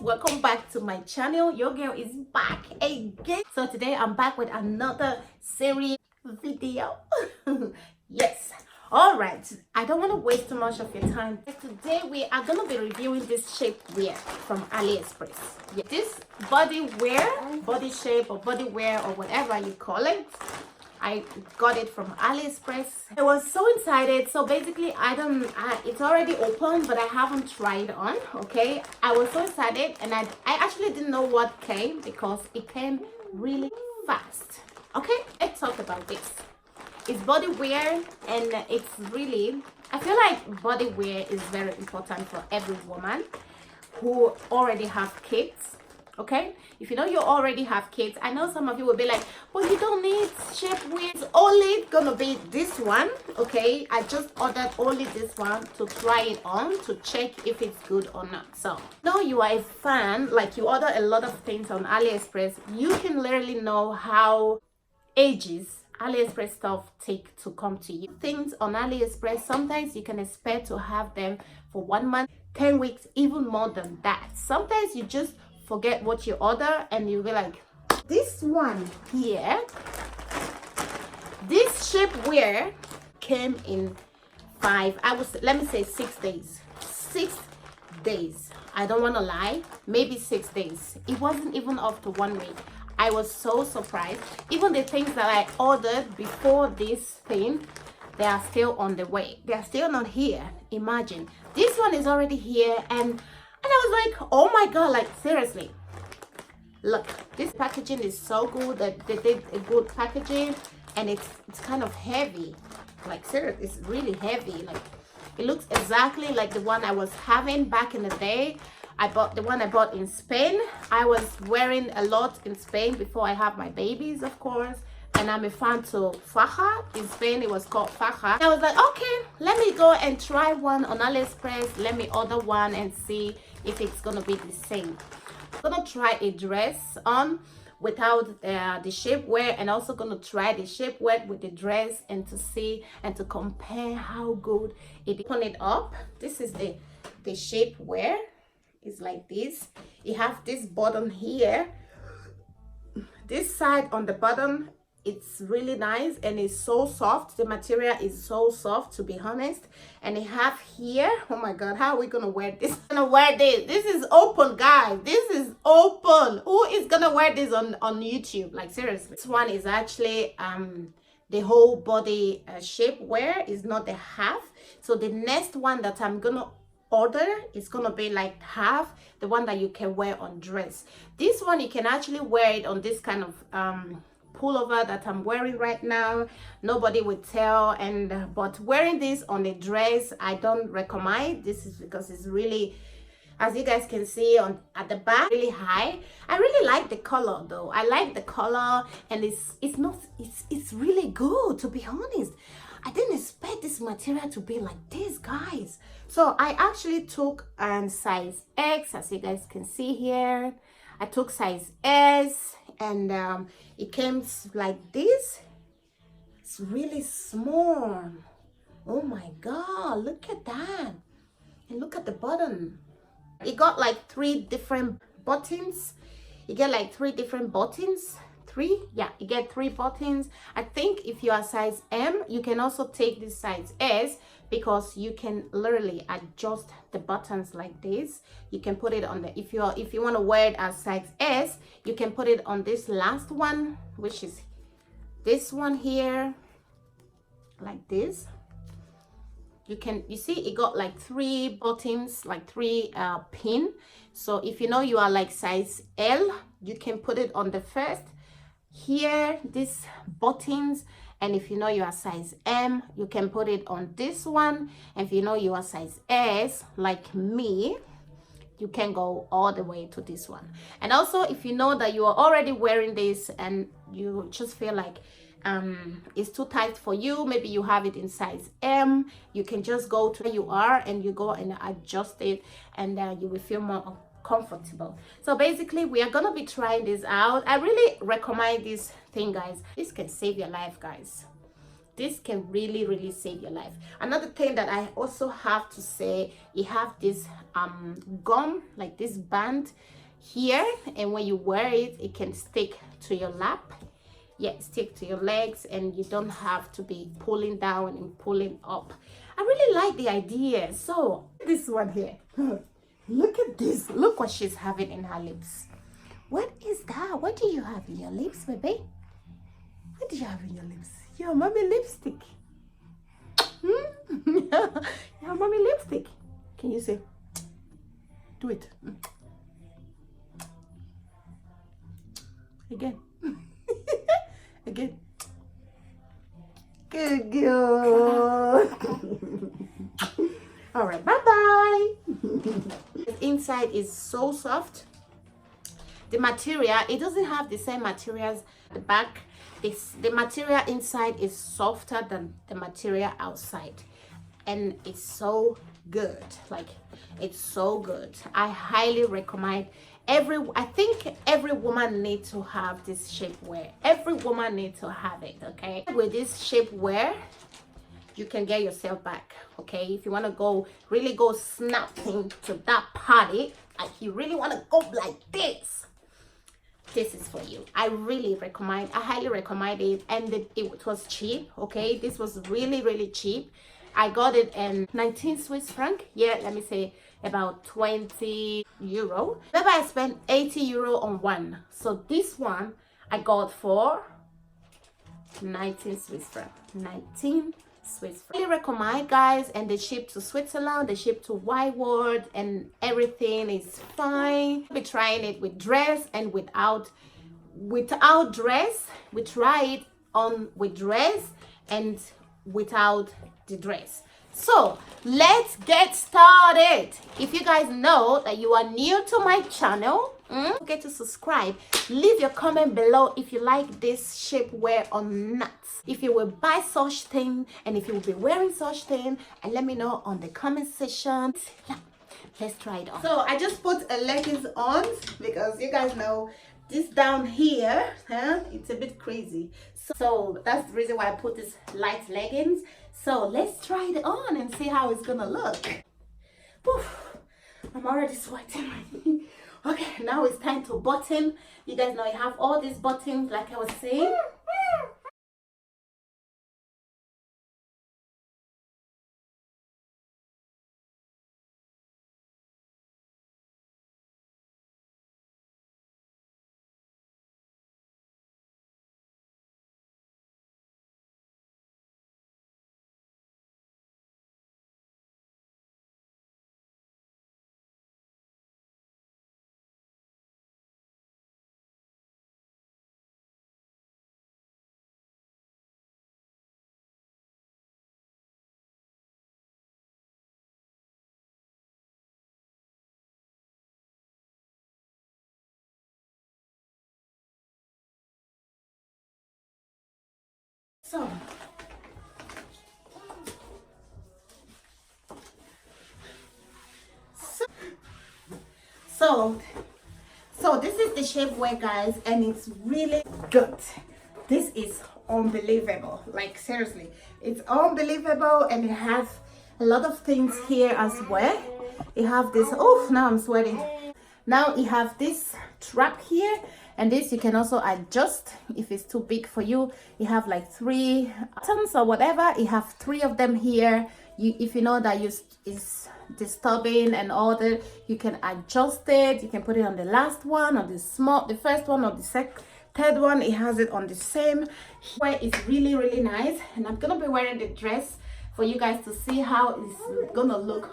welcome back to my channel. Your girl is back again. So today I'm back with another series video. Yes, all right, I don't want to waste too much of your time. Today we are going to be reviewing this shapewear from AliExpress. Yeah, this body shape or body wear or whatever you call it, I got it from AliExpress. I was so excited. So basically it's already open, but I haven't tried on. Okay, I was so excited, and I actually didn't know what came because it came really fast. Okay, let's talk about this. It's body wear, and it's really, I feel like body wear is very important for every woman who already have kids. Okay, if you know you already have kids, I know some of you will be like, well, you don't need shapewear, it's only gonna be this one. Okay, I just ordered only this one to try it on, to check if it's good or not. So now you are a fan, like you order a lot of things on AliExpress, you can literally know how ages AliExpress stuff take to come to you. Things on AliExpress, sometimes you can expect to have them for 1 month, 10 weeks, even more than that. Sometimes you just forget what you order and you'll be like, this one here, this shapewear came in let me say 6 days. 6 days. I don't want to lie, maybe 6 days. It wasn't even up to 1 week. I was so surprised. Even the things that I ordered before this thing, they are still on the way. They are still not here. Imagine, this one is already here, and I was like, oh my god, like seriously. Look, this packaging is so good. That they did a good packaging, and it's kind of heavy. Like seriously, it's really heavy. Like it looks exactly like the one I was having back in the day. The one I bought in Spain. I was wearing a lot in Spain before I have my babies, of course. And I'm a fan to faja. In Spain, it was called faja. I was like, okay, let me go and try one on AliExpress. Let me order one and see if it's gonna be the same. I'm gonna try a dress on without the shapewear, and also gonna try the shapewear with the dress, and to see and to compare how good it is. Open it up. This is the shapewear. It's like this. It has this button here. This side on the bottom, it's really nice, and it's so soft. The material is so soft, to be honest. And it have here, oh my god, how are we gonna wear this? I'm gonna wear this. This is open, guys. This is open. Who is gonna wear this on YouTube? Like seriously. This one is actually the whole body shapewear, is not the half. So the next one that I'm gonna order is gonna be like half, the one that you can wear on dress. This one you can actually wear it on this kind of pullover that I'm wearing right now. Nobody would tell. And but wearing this on a dress, I don't recommend. This is because it's really, as you guys can see at the back, really high. I really like the color though. I like the color, and it's really good, to be honest. I didn't expect this material to be like this, guys. So I actually took size X, as you guys can see here. I took size S, and it came like this. It's really small. Oh my god, look at that. And look at the button. It got like 3 different buttons. You get like 3 different buttons. 3, yeah, you get 3 buttons. I think if you are size M, you can also take this size S, because you can literally adjust the buttons like this. You can put it on the, if you want to wear it as size S, you can put it on this last one, which is this one here, like this. You see it got like 3 buttons, like 3 pin. So if you know you are like size L, you can put it on the first here, these buttons. And if you know you are size M, you can put it on this one. And if you know you are size S, like me, you can go all the way to this one. And also, if you know that you are already wearing this and you just feel like it's too tight for you, maybe you have it in size M, you can just go to where you are and you go and adjust it, and you will feel more comfortable. So basically, we are gonna be trying this out. I really recommend this thing, guys. This can save your life, guys. This can really save your life. Another thing that I also have to say, you have this gum, like this band here, and when you wear it, it can stick to your lap. Yeah, stick to your legs, and you don't have to be pulling down and pulling up. I really like the idea. So this one here, look at this. Look what she's having in her lips. What is that? What do you have in your lips, baby? What do you have in your lips? Your mommy lipstick. Your mommy lipstick. Can you say? Do it. Again. Again. Good girl. All right, bye-bye. The inside is so soft. The material, it doesn't have the same materials at the back. The material inside is softer than the material outside, and it's so good. Like, it's so good. I highly recommend. I think every woman needs to have this shapewear. Every woman needs to have it. Okay, with this shapewear, you can get yourself back. Okay, if you want to really go snapping to that party, like you really want to go like this is for you. I highly recommend it. And it was cheap. Okay, this was really cheap. I got it in 19 Swiss franc. Yeah, let me say about 20 euro. Remember, I spent 80 euro on one. So this one I got for 19 Swiss franc. 19 Swiss franc. I really recommend, guys. And they ship to Switzerland, they ship to Wide World, and everything is fine. I'll be trying it with dress and without dress. We try it on with dress and without the dress. So let's get started. If you guys know that you are new to my channel, don't forget to subscribe. Leave your comment below if you like this shapewear or not, if you will buy such thing, and if you will be wearing such thing, and let me know on the comment section. Yeah, let's try it on. So I just put a leggings on because you guys know this down here, it's a bit crazy. So that's the reason why I put this light leggings. So let's try it on and see how it's gonna look. Oof, I'm already sweating. Okay, now it's time to button. You guys know I have all these buttons, like I was saying. So this is the shapewear, guys, and it's really good. This is unbelievable. Like, seriously, it's unbelievable, and it has a lot of things here as well. You have this, oh, now I'm sweating. Now you have this strap here, and this you can also adjust if it's too big for you. You have like 3 buttons or whatever. You have 3 of them here. If you know that is disturbing and all that, you can adjust it. You can put it on the last one, or the first one, or the third one. It has it on the same. It's really nice, and I'm gonna be wearing the dress for you guys to see how it's gonna look.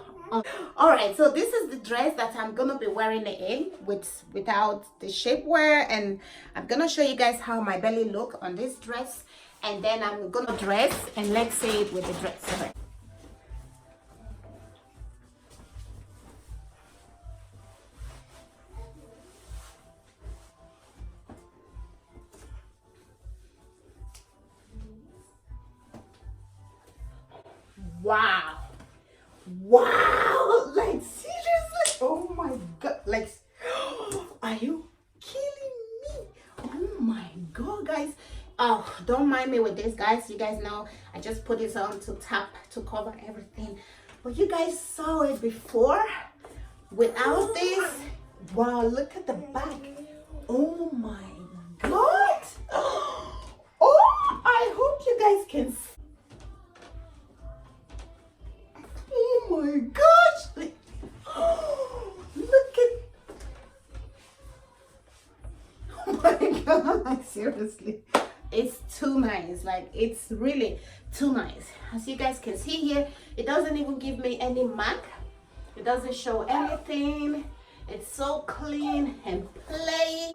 All right, so this is the dress that I'm gonna be wearing it in without the shapewear, and I'm gonna show you guys how my belly look on this dress, and then I'm gonna dress, and let's say it with the dress. Okay. Wow, like seriously, oh my god, like, are you kidding me? Oh my god, guys, Oh, don't mind me with this, guys. You guys know I just put this on to tap to cover everything, but you guys saw it before without this. Wow, look at the back. Oh my god. Oh, I hope you guys can see. Oh my gosh. Look at. Oh my god, seriously. It's too nice. Like, it's really too nice. As you guys can see here, it doesn't even give me any mark. It doesn't show anything. It's so clean and plain.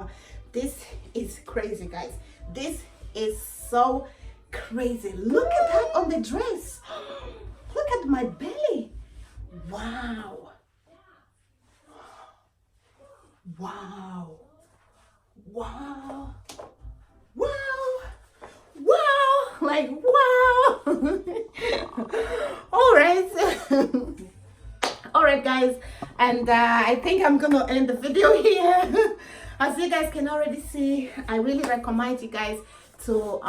This is crazy, guys. This is so crazy. Look at that on the dress. Look at my belly. Wow. Wow. Wow. Wow. Wow. Like, wow. All right. All right, guys. And I think I'm gonna end the video here. As you guys can already see, I really recommend you guys to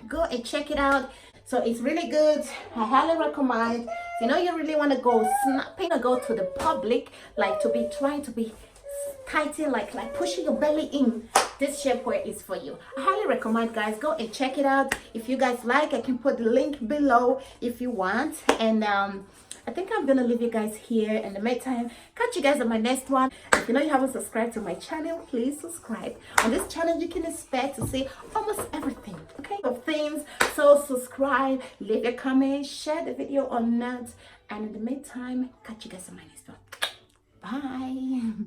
go and check it out. So it's really good. I highly recommend. If you know you really want to go snapping or go to the public, like to be trying to be tighten, like pushing your belly in, this shapewear is for you. I highly recommend, guys, go and check it out. If you guys like, I can put the link below if you want. And I think I'm gonna leave you guys here. In the meantime, catch you guys on my next one. If you know you haven't subscribed to my channel, please subscribe. On this channel you can expect to see almost everything, okay, of things. So subscribe, leave a comment, share the video or not. And in the meantime, catch you guys on my next one. Bye.